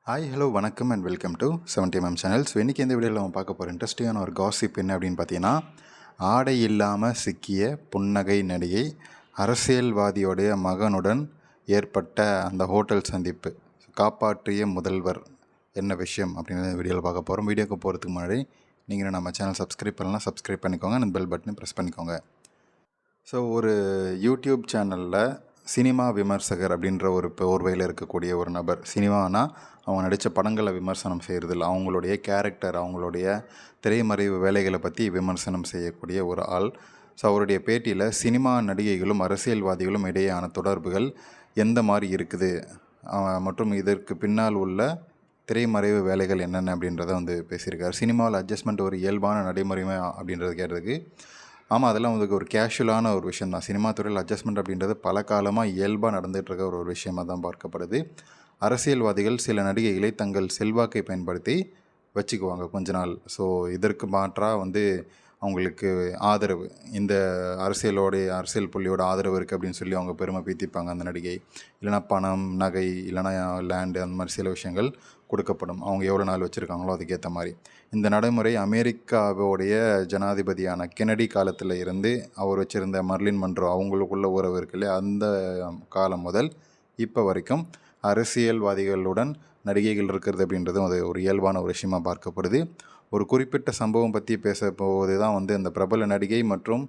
Hi hello வணக்கம் and welcome to 70mm channel. So இன்றைக்கி இந்த வீடியோவில் நம்ம பார்க்க போகிற இன்ட்ரெஸ்டிங்கான ஒரு காசிப் என்ன அப்படின்னு பார்த்தீங்கன்னா, ஆடை இல்லாமல் சிக்கிய புன்னகை நடிகை அரசியல்வாதியோடைய மகனுடன் ஏற்பட்ட அந்த ஹோட்டல் சந்திப்பு, காப்பாற்றிய முதல்வர் என்ன விஷயம் அப்படின்னு வீடியோவில் பார்க்க போகிறோம். வீடியோக்கு போகிறதுக்கு முன்னாடி நீங்கள் நம்ம சேனல் சப்ஸ்கிரைப் பண்ணலாம், சப்ஸ்கிரைப் பண்ணிக்கோங்க, அந்த பெல் பட்டனை ப்ரெஸ் பண்ணிக்கோங்க. ஸோ ஒரு யூடியூப் சேனலில் சினிமா விமர்சகர் அப்படின்ற ஒரு போர்வையில் இருக்கக்கூடிய ஒரு நபர், சினிமானா அவங்க நடித்த படங்களை விமர்சனம் செய்கிறதில்ல, அவங்களுடைய கேரக்டர், அவங்களுடைய திரைமறைவு வேலைகளை பற்றி விமர்சனம் செய்யக்கூடிய ஒரு ஆள். ஸோ அவருடைய பேட்டியில் சினிமா நடிகைகளும் அரசியல்வாதிகளும் இடையேயான தொடர்புகள் எந்த மாதிரி இருக்குது மற்றும் இதற்கு பின்னால் உள்ள திரைமறைவு வேலைகள் என்னென்ன அப்படின்றத பேசியிருக்கார். சினிமாவில் அட்ஜஸ்ட்மெண்ட் ஒரு இயல்பான நடைமுறைமை அப்படின்றது கேட்டதுக்கு, ஆமாம், அதெல்லாம் ஒரு கேஷுவலான ஒரு விஷயம் தான். சினிமா துறையில் அட்ஜஸ்ட்மெண்ட் அப்படின்றது பல காலமாக இயல்பாக நடந்துகிட்ருக்க ஒரு விஷயமாக தான் பார்க்கப்படுது. அரசியல்வாதிகள் சில நடிகைகளை தங்கள் செல்வாக்கை பயன்படுத்தி வச்சுக்குவாங்க கொஞ்ச நாள். ஸோ இதற்கு மாற்றாக அவங்களுக்கு ஆதரவு, இந்த அரசியல் புள்ளியோட ஆதரவு இருக்குது அப்படின்னு சொல்லி அவங்க பெருமை பீத்திப்பாங்க அந்த நடிகை. இல்லைனா பணம், நகை, இல்லைனா லேண்டு, அந்த மாதிரி சில விஷயங்கள் கொடுக்கப்படும். அவங்க எவ்வளோ நாள் வச்சுருக்காங்களோ அதுக்கேற்ற மாதிரி. இந்த நடைமுறை அமெரிக்காவோடைய ஜனாதிபதியான கெனடி காலத்தில் இருந்து அவர் வச்சுருந்த மர்லின் மன்றோ அவங்களுக்குள்ள உறவு இருக்குல்ல, அந்த காலம் முதல் இப்போ வரைக்கும் அரசியல்வாதிகளுடன் நடிகைகள் இருக்கிறது அப்படின்றதும் அது ஒரு இயல்பான ஒரு விஷயமாக பார்க்கப்படுது. ஒரு குறிப்பிட்ட சம்பவம் பற்றி பேச போவது தான் அந்த பிரபல நடிகை மற்றும்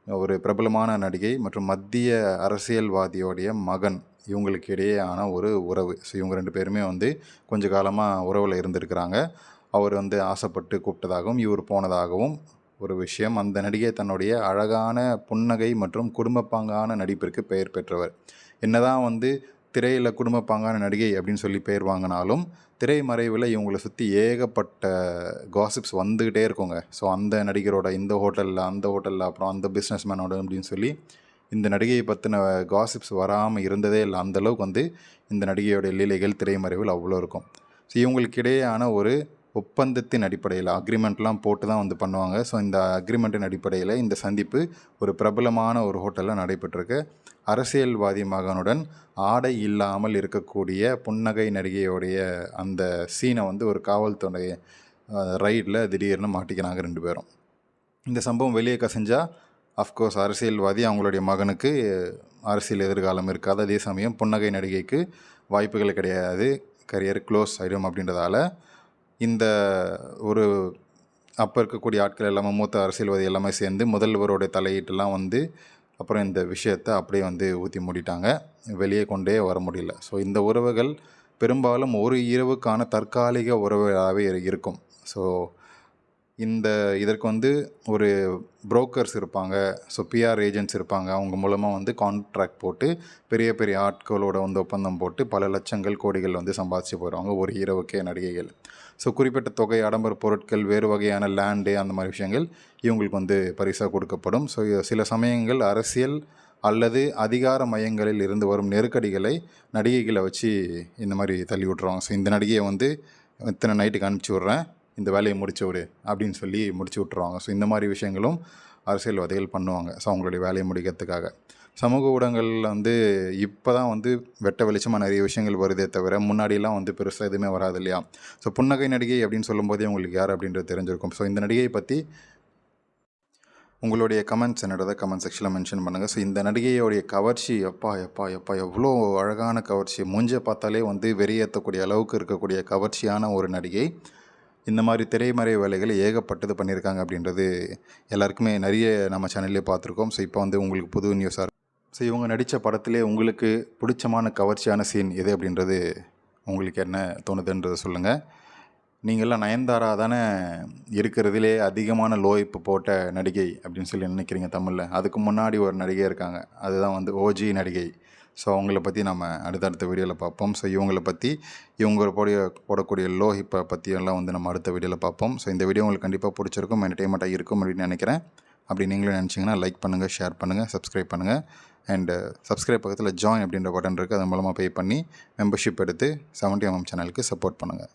ஒரு பிரபலமான நடிகை மற்றும் மத்திய அரசியல்வாதியோடைய மகன், இவங்களுக்கு இடையேயான ஒரு உறவு. ஸோ இவங்க ரெண்டு பேருமே கொஞ்ச காலமாக உறவில் இருந்திருக்கிறாங்க. அவர் ஆசைப்பட்டு கூப்பிட்டதாகவும் இவர் போனதாகவும் ஒரு விஷயம். அந்த நடிகை தன்னுடைய அழகான புன்னகை மற்றும் குடும்பப்பாங்கான நடிப்பிற்கு பெயர் பெற்றவர். என்னதான் திரையில் குடும்பப்பாங்கான நடிகை அப்படின்னு சொல்லி பெயர் வாங்கினாலும் திரைமறைவில் இவங்களை சுற்றி ஏகப்பட்ட காசிப்ஸ் வந்துக்கிட்டே இருக்குங்க. ஸோ அந்த நடிகரோட இந்த ஹோட்டலில், அந்த ஹோட்டலில், அப்புறம் அந்த பிஸ்னஸ் மேனோட அப்படின்னு சொல்லி இந்த நடிகையை பற்றின காசிப்ஸ் வராமல் இருந்ததே இல்லை. அந்தளவுக்கு இந்த நடிகையோட லீலைகள் திரைமறைவில் அவ்வளோ இருக்கும். ஸோ இவங்களுக்கு இடையேயான ஒரு ஒப்பந்தத்தின் அடிப்படையில் அக்ரிமெண்ட்லாம் போட்டு தான் பண்ணுவாங்க. ஸோ இந்த அக்ரிமெண்ட்டின் அடிப்படையில் இந்த சந்திப்பு ஒரு பிரபலமான ஒரு ஹோட்டலில் நடைபெற்றிருக்கு. அரசியல்வாதி மகனுடன் ஆடை இல்லாமல் இருக்கக்கூடிய புன்னகை நடிகையோடைய அந்த சீனை ஒரு காவல்துறை ரைடில் திடீர்னு மாட்டிக்கிறாங்க ரெண்டு பேரும். இந்த சம்பவம் வெளியே கசிஞ்சால் அஃப்கோர்ஸ் அரசியல்வாதி அவங்களுடைய மகனுக்கு அரசியல் எதிர்காலம் இருக்காது. அதே சமயம் புன்னகை நடிகைக்கு வாய்ப்புகள் கிடையாது, கரியர் க்ளோஸ் ஆகிடும். அப்படின்றதால இந்த ஒரு அப்போ இருக்கக்கூடிய ஆட்கள் எல்லாமே, மூத்த அரசியல்வாதி எல்லாமே சேர்ந்து முதல்வரோடைய தலையீட்டெல்லாம் அப்புறம் இந்த விஷயத்தை அப்படியே ஊற்றி மூடிட்டாங்க. வெளியே கொண்டே வர முடியல. ஸோ இந்த உறவுகள் பெரும்பாலும் ஒரு இரவுக்கான தற்காலிக உறவாகவே இருக்கும். ஸோ இதற்கு ஒரு புரோக்கர்ஸ் இருப்பாங்க, ஸோ பிஆர் ஏஜென்ட்ஸ் இருப்பாங்க. அவங்க மூலமாக கான்ட்ராக்ட் போட்டு பெரிய பெரிய ஆட்களோட ஒப்பந்தம் போட்டு பல லட்சங்கள் கோடிகள் சம்பாதிச்சு போயிடுவாங்க ஒரு இரவுக்கே நடிகைகள். ஸோ குறிப்பிட்ட தொகை, ஆடம்பர பொருட்கள், வேறு வகையான லேண்டு, அந்த மாதிரி விஷயங்கள் இவங்களுக்கு பரிசாக கொடுக்கப்படும். ஸோ சில சமயங்கள் அரசியல் அல்லது அதிகார மையங்களில் இருந்து வரும் நெருக்கடிகளை நடிகைகளை வச்சு இந்த மாதிரி தள்ளி விட்ருவாங்க. ஸோ இந்த நடிகையை இத்தனை நைட்டுக்கு அனுப்பிச்சி விட்றேன், இந்த வேலையை முடிச்சு விடு அப்படின்னு சொல்லி முடிச்சு விட்ருவாங்க. ஸோ இந்த மாதிரி விஷயங்களும் அரசியல்வாதிகள் பண்ணுவாங்க. ஸோ அவங்களுடைய வேலையை முடிக்கிறதுக்காக சமூக ஊடகங்களில் இப்போ தான் வெட்ட வெளிச்சமாக நிறைய விஷயங்கள் வருதே தவிர முன்னாடியெல்லாம் பெருசாக எதுவுமே வராது இல்லையா. ஸோ புன்னகை நடிகை அப்படின்னு சொல்லும்போதே உங்களுக்கு யார் அப்படின்றது தெரிஞ்சிருக்கும். ஸோ இந்த நடிகையை பற்றி உங்களுடைய கமெண்ட்ஸ் என்னோட கமெண்ட் செக்ஷனில் மென்ஷன் பண்ணுங்கள். ஸோ இந்த நடிகையோடைய கவர்ச்சி, எப்பா எப்பா எப்பா எவ்வளோ அழகான கவர்ச்சி, மூஞ்சை பார்த்தாலே வெறியேற்றக்கூடிய அளவுக்கு இருக்கக்கூடிய கவர்ச்சியான ஒரு நடிகை. இந்த மாதிரி திரைமறை வேலைகளை ஏகப்பட்டது பண்ணியிருக்காங்க அப்படின்றது எல்லாருக்குமே நிறைய நம்ம சேனல்லே பார்த்துருக்கோம். ஸோ இப்போ உங்களுக்கு புது நியூஸாக இருக்கும். ஸோ இவங்க நடித்த படத்திலே உங்களுக்கு பிடிச்சமான கவர்ச்சியான சீன் எது அப்படின்றது உங்களுக்கு என்ன தோணுதுன்றதை சொல்லுங்கள். நீங்கள்லாம் நயன்தாரா தானே இருக்கிறதுலே அதிகமான லோய்ப்பு போட்ட நடிகை அப்படின்னு சொல்லி நினைக்கிறீங்க தமிழில். அதுக்கு முன்னாடி ஒரு நடிகை இருக்காங்க, அதுதான் ஓஜி நடிகை. ஸோ அவங்கள பற்றி நம்ம அடுத்தடுத்த வீடியோவில் பார்ப்போம். ஸோ இவங்களை பற்றி, இவங்க போடக்கூடிய லோஹிப்பை பற்றியெல்லாம் நம்ம அடுத்த வீடியோவில் பார்ப்போம். ஸோ இந்த வீடியோ உங்களுக்கு கண்டிப்பாக பிடிச்சிருக்கும், என்டர்டெயின்மெண்ட்டாக இருக்கும் அப்படின்னு நினைக்கிறேன். அப்படி நீங்களும் நினச்சிங்கன்னா லைக் பண்ணுங்கள், ஷேர் பண்ணுங்கள், சப்ஸ்கிரைப் பண்ணுங்கள். அண்டு சப்ஸ்கிரைப் பக்கத்தில் ஜாயின் அப்படின்ற பட்டன் இருக்குது, அது மூலமாக பே பண்ணி மெம்பர்ஷிப் எடுத்து 70mm சேனலுக்கு சப்போர்ட் பண்ணுங்கள்.